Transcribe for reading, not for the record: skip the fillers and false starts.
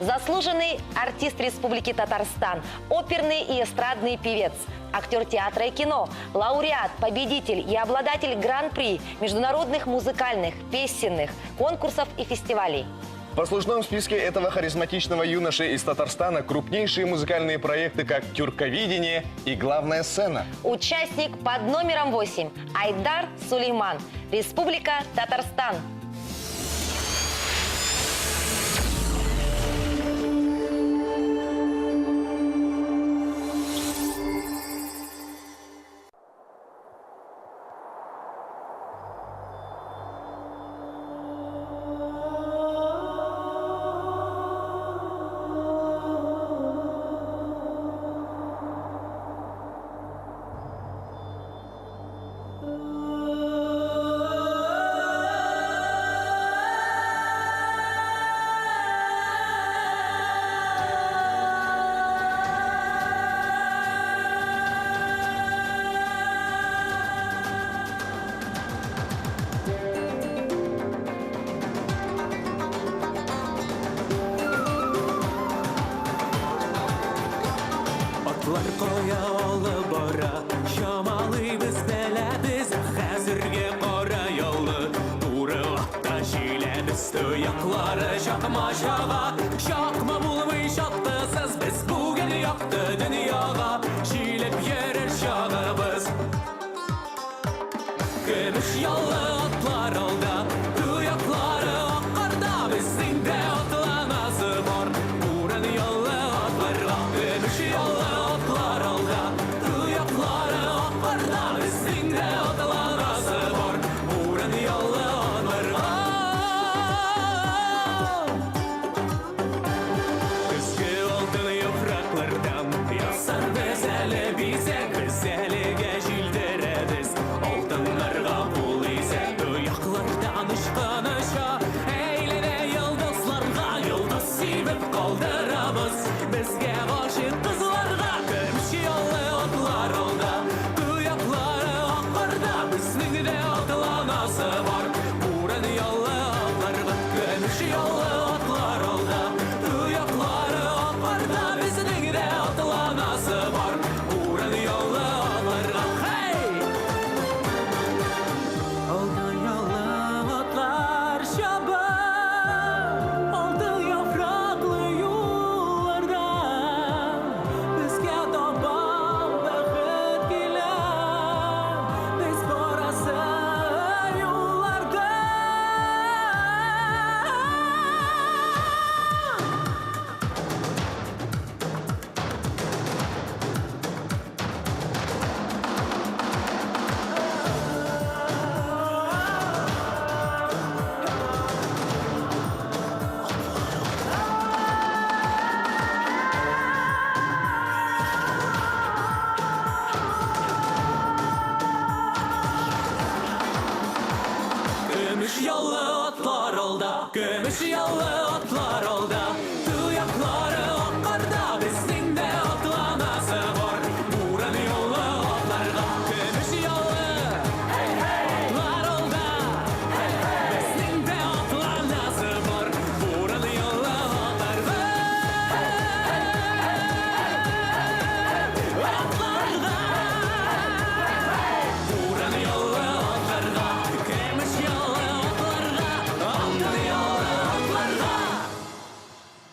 Заслуженный артист Республики Татарстан, оперный и эстрадный певец, актер театра и кино, лауреат, победитель и обладатель гран-при международных музыкальных, песенных конкурсов и фестивалей. В послужном списке этого харизматичного юноши из Татарстана крупнейшие музыкальные проекты, как «Тюрковидение» и «Главная сцена». Участник под номером 8 Айдар Сулейман, Республика Татарстан. Koya olı bora, şamalıyız belediz, hazırge ora yolu. Duru atta şilebiz, tuyakları şakma şava, şakma bulmuş attısız, biz bugün yaktı